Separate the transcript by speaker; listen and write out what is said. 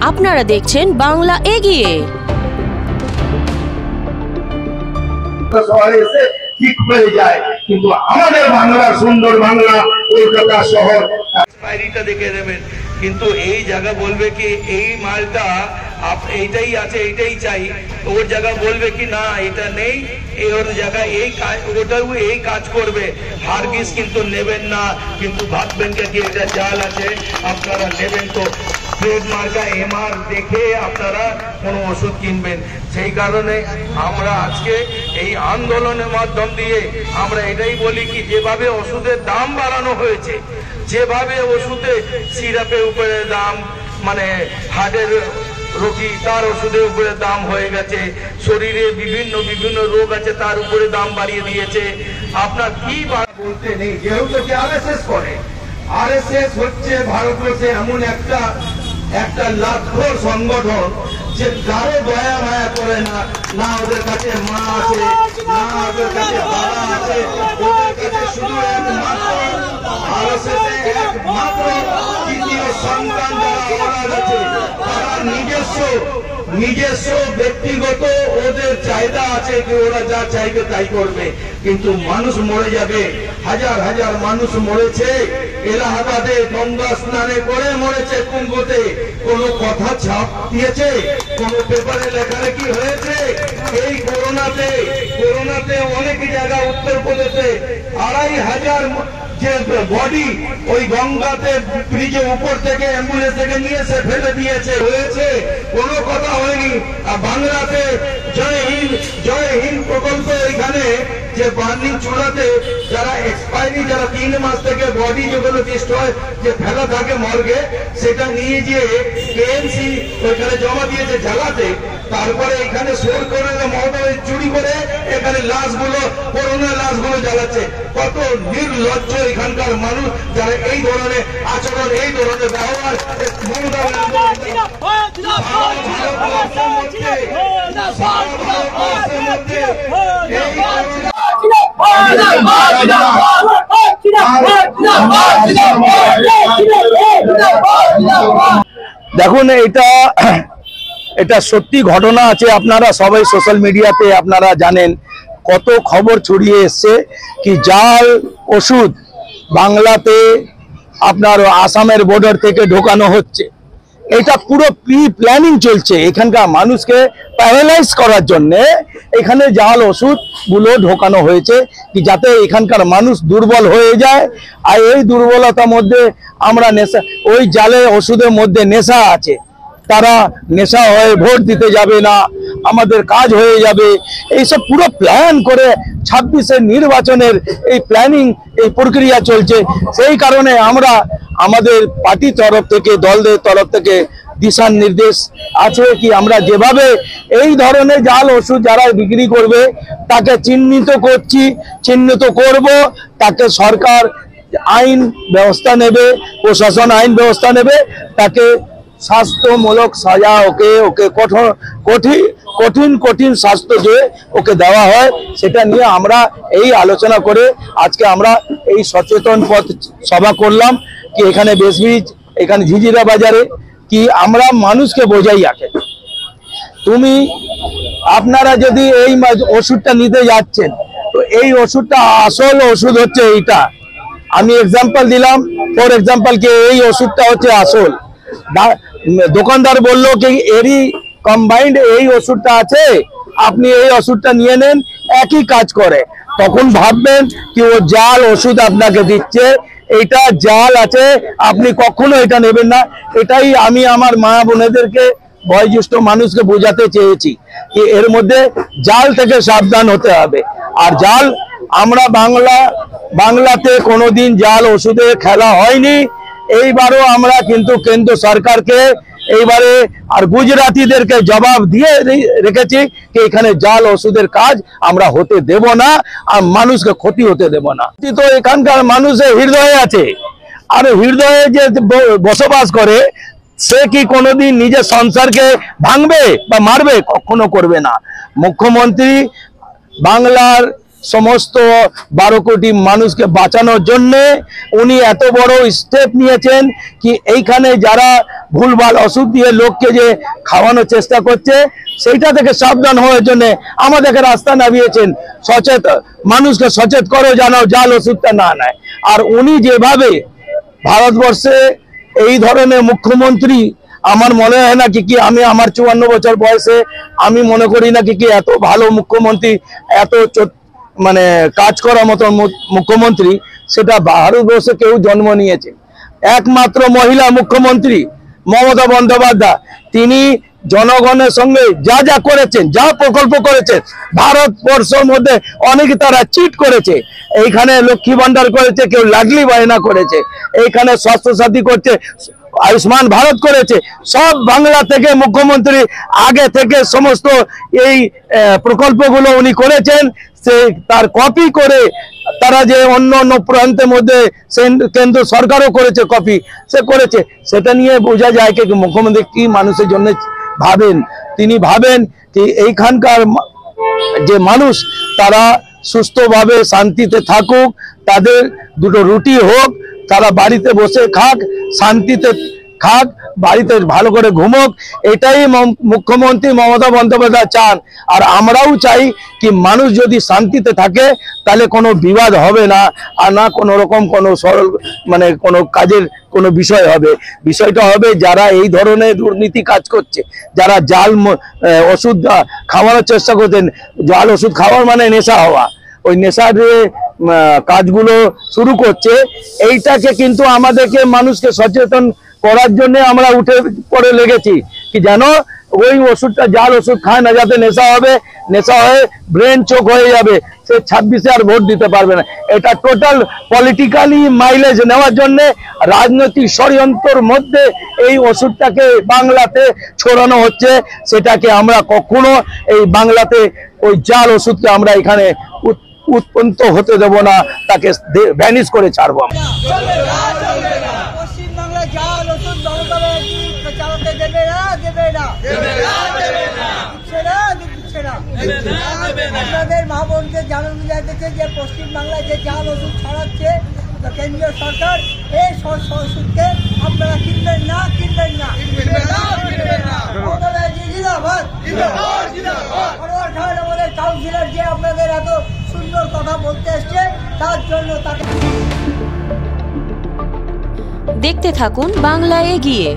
Speaker 1: আপনারা দেখছেন বাংলা এগিয়ে।
Speaker 2: শহরে এসে ঠিক হয়ে যায়, কিন্তু আমাদের বাংলার সুন্দর বাংলা কলকাতা শহর
Speaker 3: এক্সপায়ারিটা দেখে দেবেন, কিন্তু এই জায়গা বলবে কি এই মালটা এইটাই আছে, এইটাই চাই। ওর জায়গা বলবে কি না এটা নেই, ওর জায়গায় এই কাজ, ওটাও এই কাজ করবে। হারগিস কিন্তু নেবেন না, কিন্তু ভাববেন কি এটা জাল আছে, আপনারা নেবেন তো ট্রেড মার্কা এমআর দেখে আপনারা কোনো ওষুধ কিনবেন। সেই কারণে আমরা আজকে এই আন্দোলনের মাধ্যম দিয়ে আমরা এটাই বলি কি যেভাবে ওষুধের দাম বাড়ানো হয়েছে, যেভাবে ওষুধে সিরাপের উপরে দাম, মানে হার্টের রোগী তার ওষুধের উপরে দাম হয়ে গেছে, শরীরে বিভিন্ন বিভিন্ন রোগ আছে তার উপরে দাম বাড়িয়ে দিয়েছে। আপনার কি
Speaker 2: বলতে নেই, যেহেতু কি আরএসএস করে। আরএসএস হচ্ছে ভারতবর্ষে এমন একটা লাখর সংগঠন যে কারো দয়া মায়া করে না, না ওদের কাছে মা আছে, না ওদের কাছে বাবা আছে, ওদের কাছে শুধু একমাত্র আরএসএস একমাত্র তৃতীয় সন্তান যারা মারা গেছে তারা নিজস্ব ব্যক্তিগত ওদের চাহিদা আছে যে ওরা যা চাইবে তাই করবে, কিন্তু মানুষ মরে যাবে। হাজার হাজার মানুষ মরেছে এলাহাবাদে গঙ্গা স্নানে করে মরেছে, কুম্ভতে। কোন কথা ছাপ দিয়েছে, কোন পেপারে লেখালেখি হয়েছে? এই করোনাতে অনেক জায়গা উত্তরপ্রদেশে 2500 যে বডি ওই গঙ্গাতে ব্রিজের উপর থেকে অ্যাম্বুলেন্স থেকে নিয়ে এসে ফেলে দিয়েছে, হয়েছে? কোনো কথা হয়নি। আর বাংলাতে জয় হিন্দ প্রকল্প, এখানে যে বার্নিং চূড়াতে যারা এক্সপায়ারি, যারা 3 মাস থেকে বডি যেগুলো ডিস্ট্রয় যে ফেলা থাকে মর্গে, সেটা নিয়ে গিয়ে কেএমসি ওইখানে জমা দিয়েছে জ্বালাতে। তারপরে এখানে সোর করে মহোদয় চুরি করে এখানে লাশগুলো, করোনা লাশগুলো জ্বালাচ্ছে। কত নির্লজ্জ এখানকার মানুষ যারা এই ধরনের আচরণ, এই ধরনের ব্যবহার
Speaker 4: দেখুন, এটা সত্যি ঘটনা আছে। আপনারা সবাই সোশ্যাল মিডিয়াতে আপনারা জানেন কত খবর ছড়িয়ে এসছে কি জাল ওষুধ বাংলাতে আপনার আসামের বর্ডার থেকে ঢোকানো হচ্ছে। এটা পুরো প্রি প্ল্যানিং চলছে, এখানকার মানুষকে প্যারালাইজ করার জন্য এখানে জাল ওষুধগুলো ঢোকানো হয়েছে কি যাতে এখানকার মানুষ দুর্বল হয়ে যায়। আর এই দুর্বলতার মধ্যে আমরা নেশা, ওই জালে ওষুধের মধ্যে নেশা আছে, তারা নেশা হয়ে ভোট দিতে যাবে না, আমাদের কাজ হয়ে যাবে, এইসব পুরো প্ল্যান করে 26-এর নির্বাচনের এই প্ল্যানিং, এই প্রক্রিয়া চলছে। সেই কারণে আমরা আমাদের পার্টির তরফ থেকে, দলদের তরফ থেকে দিশা নির্দেশ আছে কি আমরা যেভাবে এই ধরনের জাল ওষুধ যারা বিক্রি করবে তাকে চিহ্নিত করব, তাকে সরকার আইন ব্যবস্থা নেবে, প্রশাসন আইন ব্যবস্থা নেবে, তাকে স্বাস্থ্যমূলক সাজা ওকে কঠিন স্বাস্থ্য যে ওকে দেওয়া হয়, সেটা নিয়ে আমরা এই আলোচনা করে আজকে আমরা এই সচেতন পথ সভা করলাম কি এখানে বেশব্রিজ, এখানে ঝিঝিরা বাজারে, কি আমরা মানুষকে বোঝাই আগে আপনারা যদি এই ওষুধটা নিতে যাচ্ছেন তো এই ওষুধটা আসল ওষুধ হচ্ছে এইটা। আমি এক্সাম্পল দিলাম, ফর এক্সাম্পল কি এই ওষুধটা হচ্ছে আসল। দোকানদার বললো কি এরই কম্বাইন্ড এই ওষুধটা আছে, আপনি এই ওষুধটা নিয়ে নেন, একই কাজ করে। তখন ভাববেন কি ও জাল ওষুধ আপনাকে দিচ্ছে, এটা জাল আছে, আপনি কখনো এটা নেবেন না। এটাই আমি আমার মা বোনেদেরকে, বয়োজ্যেষ্ঠ মানুষকে বোঝাতে চেয়েছি কি এর মধ্যে জাল থেকে সাবধান হতে হবে। আর জাল, আমরা বাংলাতে কোনোদিন জাল ওষুধে খেলা হয়নি। এইবারও আমরা কিন্তু কেন্দ্র সরকারকে এইবারে আর গুজরাটিদেরকে জবাব দিয়ে রেখেছি যে এখানে জাল ওষুধের কাজ আমরা হতে দেব না, আর মানুষকে ক্ষতি হতে দেব না। তো এখানকার মানুষের হৃদয়ে আছে, আর হৃদয়ে যে বসবাস করে সে কি কোনোদিন নিজের সংসারকে ভাঙবে বা মারবে? কখনো করবে না। মুখ্যমন্ত্রী বাংলার সমস্ত 12 কোটি মানুষকে বাঁচানোর জন্য উনি এত বড় স্টেপ নিয়েছেন কি এইখানে যারা ভুলভাল ওষুধ দিয়ে লোককে যে খাওয়ানোর চেষ্টা করছে সেইটা থেকে সাবধান হওয়ার জন্য আমাদেরকে রাস্তা নামিয়েছেন। মানুষকে সচেত করো যেন জাল ওষুধটা না নেয়। আর উনি যেভাবে ভারতবর্ষে এই ধরনের মুখ্যমন্ত্রী আমার মনে হয় না কি আমি আমার 54 বছর বয়সে আমি মনে করি না কি এত ভালো মুখ্যমন্ত্রী, এত মানে কাজ করার মতো মুখ্যমন্ত্রী সেটা ভারতবর্ষে কেউ জন্ম নিয়েছে। একমাত্র মহিলা মুখ্যমন্ত্রী মমতা বন্দ্যোপাধ্যায়, তিনি জনগণের সঙ্গে যা যা করেছেন, যা প্রকল্প করেছেন, ভারতবর্ষের মধ্যে অনেকে তারা চিট করেছে। এইখানে লক্ষ্মী ভান্ডার করেছে, কেউ লাডলি বায়না করেছে, এইখানে স্বাস্থ্য সাথী করছে, আয়ুষ্মান ভারত করেছে। সব বাংলা থেকে মুখ্যমন্ত্রী আগে থেকে সমস্ত এই প্রকল্পগুলো উনি করেছেন। সে তার কপি করে তারা যে অন্য অন্য প্রান্তের মধ্যে কেন্দ্র সরকারও করেছে, কপি সে করেছে। সেটা নিয়ে বোঝা যায় কি মুখ্যমন্ত্রী কি মানুষের জন্য ভাবেন। তিনি ভাবেন কি এইখানকার যে মানুষ তারা সুস্থভাবে শান্তিতে থাকুক, তাদের দুটো রুটি হোক, তারা বাড়িতে বসে খাক, শান্তিতে খাক, বাড়িতে ভালো করে ঘুমোক, এটাই মুখ্যমন্ত্রী মমতা বন্দ্যোপাধ্যায় চান। আর আমরাও চাই কি মানুষ যদি শান্তিতে থাকে তাহলে কোনো বিবাদ হবে না, আর না কোনো রকম কোনো সরল মানে কোনো কাজের কোনো বিষয় হবে। বিষয়টা হবে যারা এই ধরনের দুর্নীতি কাজ করছে, যারা জাল ওষুধ খাওয়ানোর চেষ্টা করছেন। জাল ওষুধ খাওয়ার মানে নেশা হওয়া, ওই নেশার যে কাজগুলো শুরু করছে, এইটাকে কিন্তু আমাদেরকে মানুষকে সচেতন করার জন্য আমরা উঠে পড়ে লেগেছি কি জানো ওই ওষুধটা জাল ওষুধ খায় না, যাতে নেশা হবে, নেশা হয়ে ব্রেন চোক হয়ে যাবে, সে 26-এ আর ভোট দিতে পারবে না। এটা টোটাল পলিটিক্যালি মাইলেজ নেওয়ার জন্য রাজনৈতিক ষড়যন্ত্রের মধ্যে এই ওষুধটাকে বাংলাতে ছড়ানো হচ্ছে। সেটাকে আমরা কখনো এই বাংলাতে ওই জাল ওষুধকে আমরা এখানে উৎপন্ন হতে দেব না, তাকে ভ্যানিশ করে ছাড়বো।
Speaker 5: আপনাদের মা বোনকে জানানো যাচ্ছে যে পশ্চিমবাংলায় যে জাল ওষুধ ছড়াচ্ছে কেন্দ্রীয় সরকার, এই ওষুধকে আপনারা কিনবেন না, কিনবেন না। আমাদের কাউন্সিলর যে আপনাদের এত সুন্দর কথা বলতে এসছে তার জন্য তাকে
Speaker 1: দেখতে থাকুন বাংলা এগিয়ে।